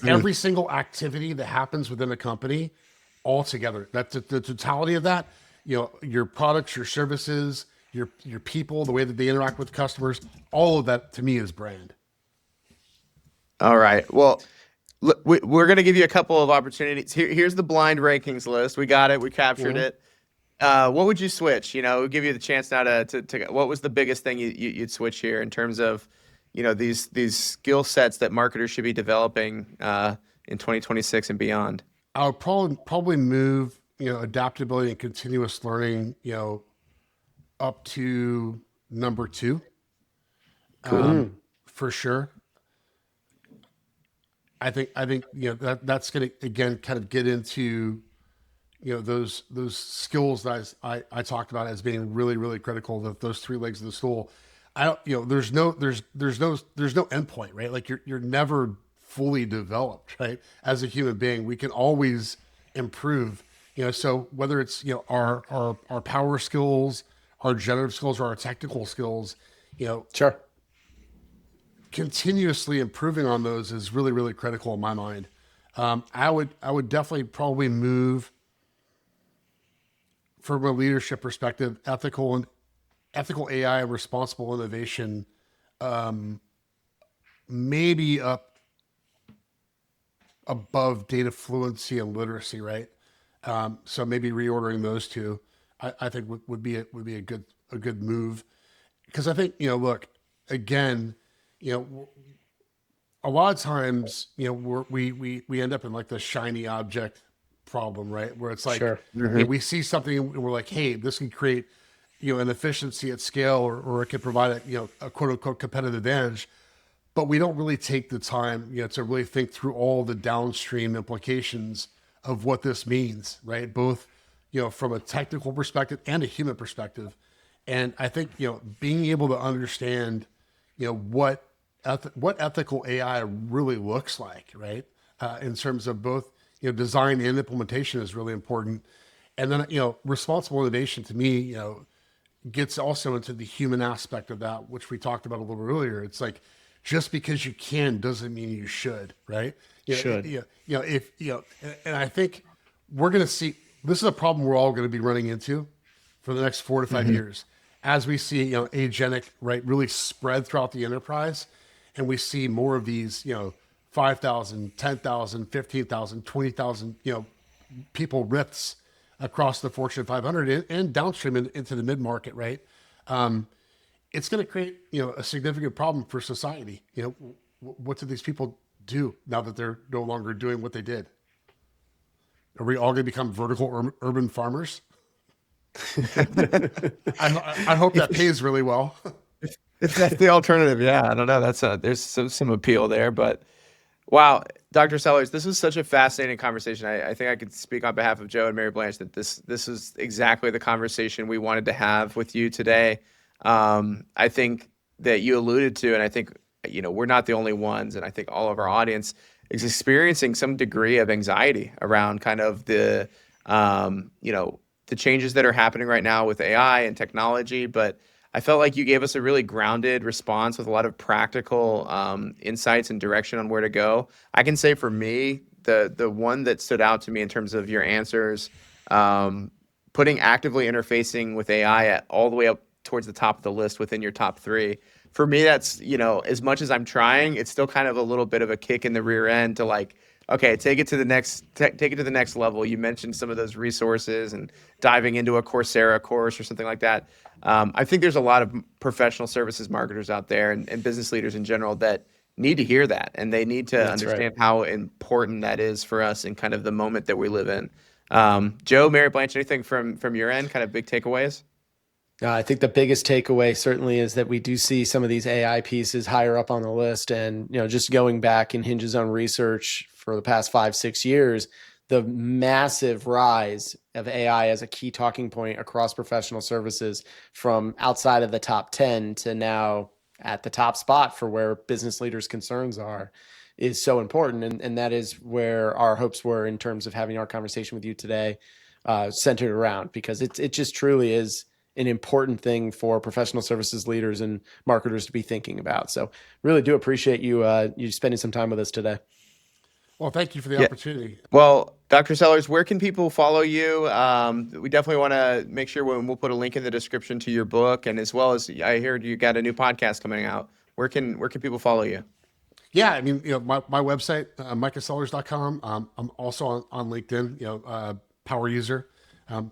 every single activity that happens within a company all together. That's the totality of that. Your products, your services, your people, the way that they interact with customers, all of that to me is brand. All right. Well, we're going to give you a couple of opportunities. Here's the blind rankings list. We got it. We captured it. What would you switch? We'll give you the chance now to what was the biggest thing you'd switch here in terms of, these skill sets that marketers should be developing in 2026 and beyond? I would probably move, adaptability and continuous learning, up to number 2. For sure. I think that's going to, again, kind of get into, those skills that I talked about as being really, really critical. Those 3 legs of the stool. I don't, there's no endpoint, right? Like, you're never fully developed, right? As a human being, we can always improve. So whether it's our power skills, our generative skills, or our technical skills, Sure. continuously improving on those is really, really critical in my mind. I would definitely probably move, from a leadership perspective, ethical AI and responsible innovation, maybe up above data fluency and literacy, right? So maybe reordering those 2. I think would be a good move. Because I think, look, again, a lot of times, we end up in like the shiny object problem, right? Where it's like, Sure. we see something and we're like, hey, this can create, an efficiency at scale, or it can provide a quote unquote competitive advantage. But we don't really take the time, to really think through all the downstream implications of what this means, right? Both, from a technical perspective and a human perspective. And I think, being able to understand, what ethical AI really looks like, right? In terms of both, design and implementation is really important. And then, responsible innovation to me, gets also into the human aspect of that, which we talked about a little earlier. It's like, just because you can doesn't mean you should, right? Should. If and I think we're going to see, this is a problem we're all going to be running into for the next 4 to 5 years, as we see agentic, right, really spread throughout the enterprise, and we see more of these 5,000, 10,000, 15,000, 20,000 people RIFs across the Fortune 500 and downstream into the mid market, right? It's going to create a significant problem for society. What do these people do now that they're no longer doing what they did? Are we all going to become vertical urban farmers? I hope that pays really well. If that's the alternative, yeah, I don't know. There's some appeal there, but wow, Dr. Sellers, this was such a fascinating conversation. I think I could speak on behalf of Joe and Mary Blanche that this is exactly the conversation we wanted to have with you today. I think that you alluded to, and I think we're not the only ones, and I think all of our audience is experiencing some degree of anxiety around kind of the the changes that are happening right now with AI and technology. But I felt like you gave us a really grounded response with a lot of practical insights and direction on where to go. I can say for me, the one that stood out to me in terms of your answers, putting actively interfacing with AI all the way up towards the top of the list within your top 3. For me, that's, as much as I'm trying, it's still kind of a little bit of a kick in the rear end to like, okay, take it to the next level. You mentioned some of those resources and diving into a Coursera course or something like that. I think there's a lot of professional services marketers out there and business leaders in general that need to hear that, and they need to understand how important that is for us in kind of the moment that we live in. Joe, Mary Blanche, anything from your end, kind of big takeaways? I think the biggest takeaway certainly is that we do see some of these AI pieces higher up on the list. And, just going back in Hinge's own research for the past 5-6 years, the massive rise of AI as a key talking point across professional services, from outside of the top 10 to now at the top spot for where business leaders' concerns are, is so important. And that is where our hopes were in terms of having our conversation with you today, centered around, because it just truly is an important thing for professional services leaders and marketers to be thinking about. So really do appreciate you spending some time with us today. Well, thank you for the opportunity. Well, Dr. Sellers, where can people follow you? We definitely want to make sure we'll put a link in the description to your book, and as well as I heard you got a new podcast coming out. Where can people follow you? Yeah, I mean, my website, MikahSellers.com. I'm also on LinkedIn, power user. So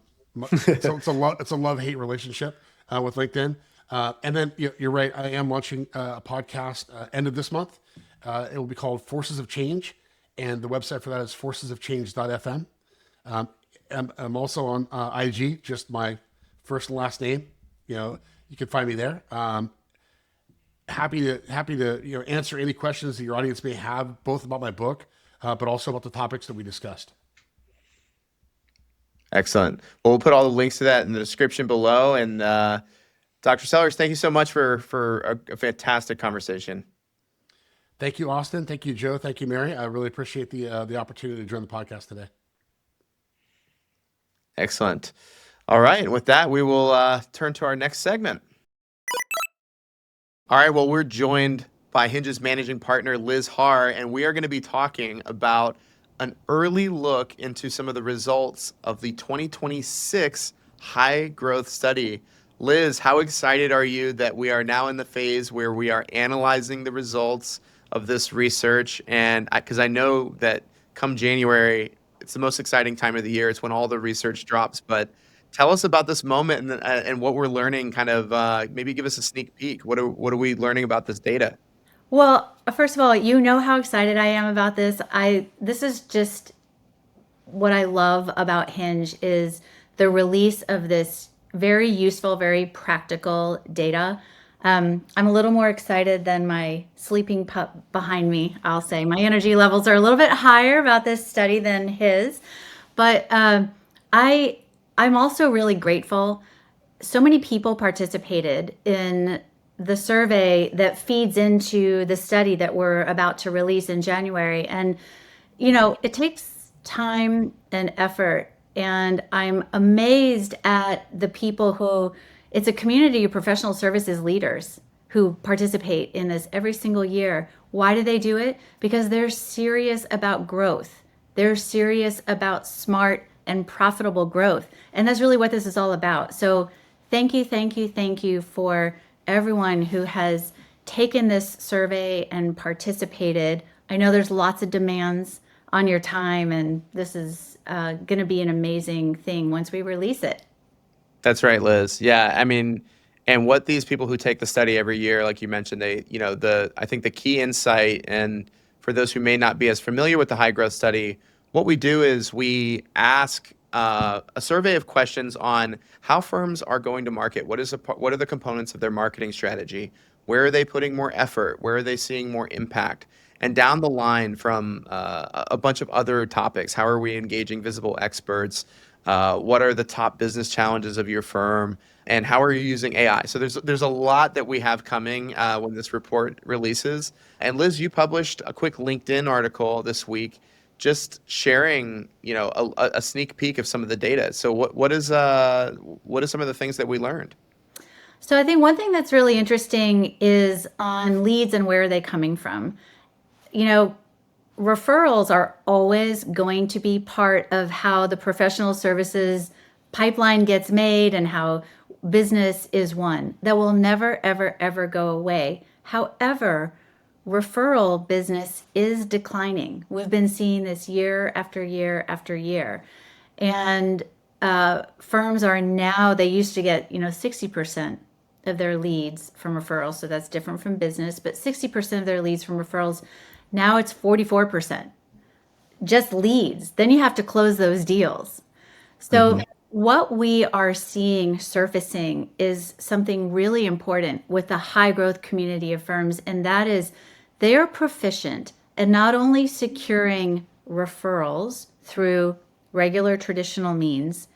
it's a love-hate relationship with LinkedIn. And then you're right, I am launching a podcast end of this month. It will be called Forces of Change, and the website for that is forcesofchange.fm. I'm also on IG, just my first and last name. You can find me there. Happy to answer any questions that your audience may have, both about my book, but also about the topics that we discussed. Excellent. Well, we'll put all the links to that in the description below. And Dr. Sellers, thank you so much for a fantastic conversation. Thank you, Austin. Thank you, Joe. Thank you, Mary. I really appreciate the opportunity to join the podcast today. Excellent. All right. And with that, we will turn to our next segment. All right. Well, we're joined by Hinge's managing partner, Liz Harr, and we are going to be talking about an early look into some of the results of the 2026 high growth study. Liz, how excited are you that we are now in the phase where we are analyzing the results of this research? And because I know that come January, it's the most exciting time of the year. It's when all the research drops. But Tell us about this moment and what we're learning. Kind of maybe give us a sneak peek. What are we learning about this data? Well, first of all, you know how excited I am about this. This is just what I love about Hinge is the release of this very useful, very practical data. I'm a little more excited than my sleeping pup behind me. I'll say my energy levels are a little bit higher about this study than his, but I I'm also really grateful. So many people participated in the survey that feeds into the study that we're about to release in January. And, it takes time and effort. And I'm amazed at the people it's a community of professional services leaders who participate in this every single year. Why do they do it? Because they're serious about growth. They're serious about smart and profitable growth. And that's really what this is all about. So thank you, thank you, thank you for everyone who has taken this survey and participated. I know there's lots of demands on your time, and this is going to be an amazing thing once we release it. That's right, Liz. Yeah, I mean, and what these people who take the study every year, like you mentioned, I think the key insight, and for those who may not be as familiar with the high growth study, what we do is we ask a survey of questions on how firms are going to market. What are the components of their marketing strategy? Where are they putting more effort? Where are they seeing more impact? And down the line from a bunch of other topics, how are we engaging visible experts? What are the top business challenges of your firm? And how are you using AI? So there's a lot that we have coming when this report releases. And Liz, you published a quick LinkedIn article this week, just sharing, a sneak peek of some of the data. So what is some of the things that we learned? So I think one thing that's really interesting is on leads and where are they coming from. Referrals are always going to be part of how the professional services pipeline gets made and how business is won. That will never, ever, ever go away. However, referral business is declining. We've been seeing this year after year after year. And firms are now, they used to get, 60% of their leads from referrals. So that's different from business, but 60% of their leads from referrals. Now it's 44%, just leads. Then you have to close those deals. So what we are seeing surfacing is something really important with the high growth community of firms. And that is they are proficient at not only securing referrals through regular traditional means,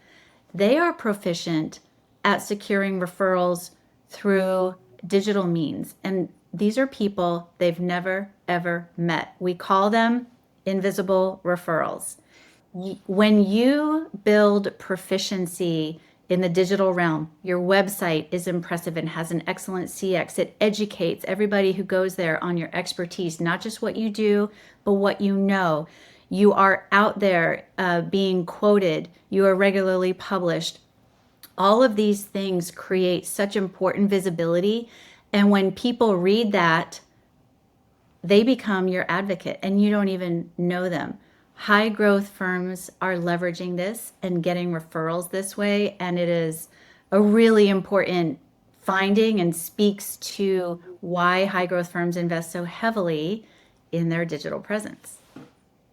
they are proficient at securing referrals through digital means. And these are people they've never, ever met. We call them invisible referrals. When you build proficiency in the digital realm, your website is impressive and has an excellent CX. It educates everybody who goes there on your expertise, not just what you do, but what you know. You are out there being quoted. You are regularly published. All of these things create such important visibility. And when people read that, they become your advocate and you don't even know them. High growth firms are leveraging this and getting referrals this way. And it is a really important finding and speaks to why high growth firms invest so heavily in their digital presence.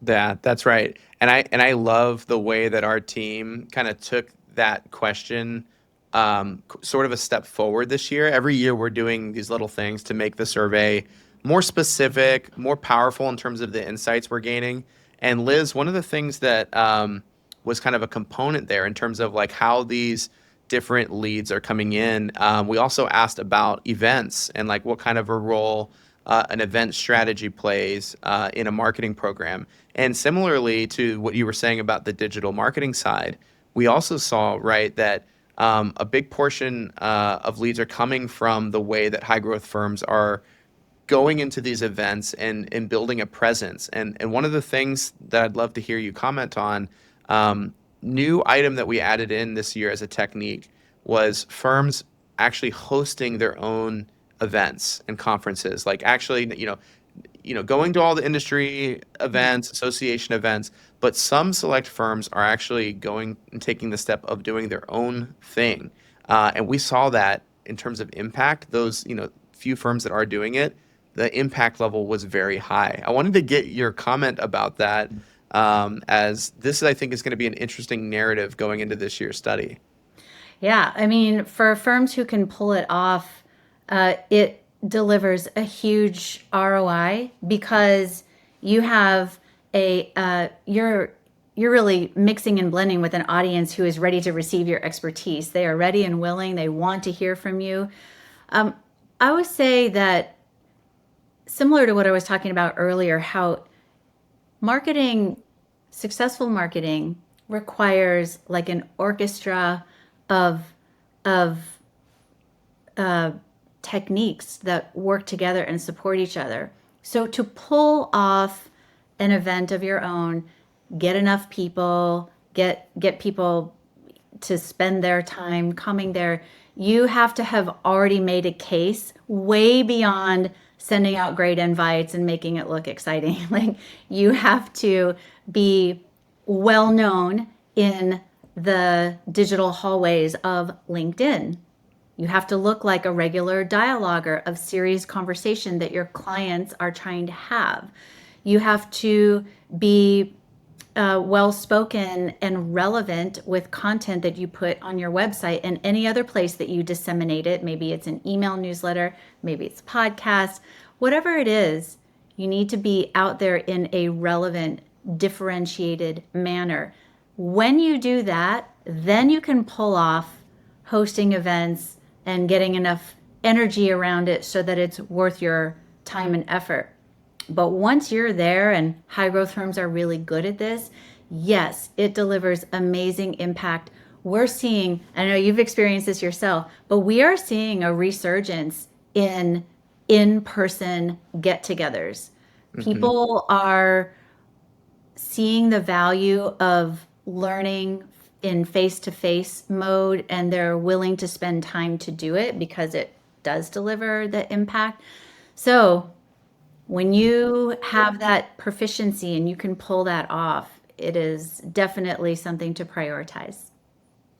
Yeah, that's right. And I love the way that our team kind of took that question sort of a step forward this year. Every year we're doing these little things to make the survey more specific, more powerful in terms of the insights we're gaining. And Liz, one of the things that was kind of a component there in terms of like how these different leads are coming in, we also asked about events and like what kind of a role an event strategy plays in a marketing program. And similarly to what you were saying about the digital marketing side, we also saw, right, that a big portion of leads are coming from the way that high growth firms are going into these events and building a presence. And one of the things that I'd love to hear you comment on, new item that we added in this year as a technique was firms actually hosting their own events and conferences. Like actually, going to all the industry events, association events, but some select firms are actually going and taking the step of doing their own thing. And we saw that in terms of impact, those, few firms that are doing it, the impact level was very high. I wanted to get your comment about that, as this, I think, is going to be an interesting narrative going into this year's study. Yeah, I mean, for firms who can pull it off, it delivers a huge ROI because you have you're really mixing and blending with an audience who is ready to receive your expertise. They are ready and willing. They want to hear from you. I would say that, similar to what I was talking about earlier, how successful marketing requires like an orchestra of techniques that work together and support each other. So to pull off an event of your own, get enough people, get people to spend their time coming there, you have to have already made a case way beyond sending out great invites and making it look exciting. Like, you have to be well known in the digital hallways of LinkedIn. You have to look like a regular dialoguer of serious conversation that your clients are trying to have. You have to be well-spoken and relevant with content that you put on your website and any other place that you disseminate it. Maybe it's an email newsletter, maybe it's a podcast, whatever it is, you need to be out there in a relevant, differentiated manner. When you do that, then you can pull off hosting events and getting enough energy around it so that it's worth your time and effort. But once you're there, and high growth firms are really good at this, yes, it delivers amazing impact. We're seeing, I know you've experienced this yourself, but we are seeing a resurgence in in-person get-togethers. People are seeing the value of learning in face-to-face mode, and they're willing to spend time to do it because it does deliver the impact. So when you have that proficiency and you can pull that off, it is definitely something to prioritize.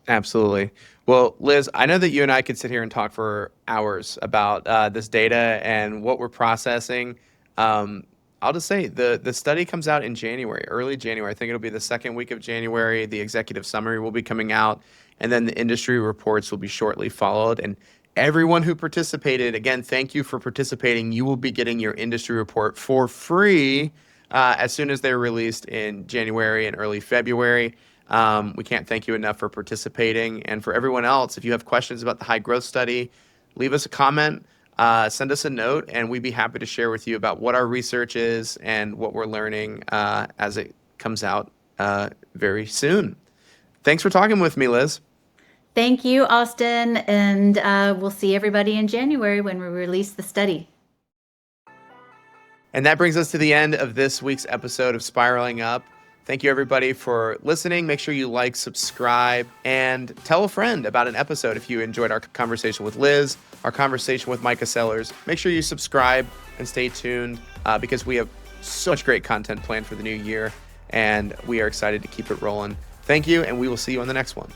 Absolutely. Well, Liz, I know that you and I could sit here and talk for hours about this data and what we're processing. I'll just say the study comes out in January, early January. I think it'll be the second week of January. The executive summary will be coming out, and then the industry reports will be shortly followed. And everyone who participated, again, thank you for participating. You will be getting your industry report for free as soon as they're released in January and early February. We can't thank you enough for participating. And for everyone else, if you have questions about the high growth study, leave us a comment, send us a note, and we'd be happy to share with you about what our research is and what we're learning as it comes out very soon. Thanks for talking with me, Liz. Thank you, Austin, and we'll see everybody in January when we release the study. And that brings us to the end of this week's episode of Spiraling Up. Thank you, everybody, for listening. Make sure you like, subscribe, and tell a friend about an episode if you enjoyed our conversation with Liz, our conversation with Mikah Sellers. Make sure you subscribe and stay tuned because we have so much great content planned for the new year, and we are excited to keep it rolling. Thank you, and we will see you on the next one.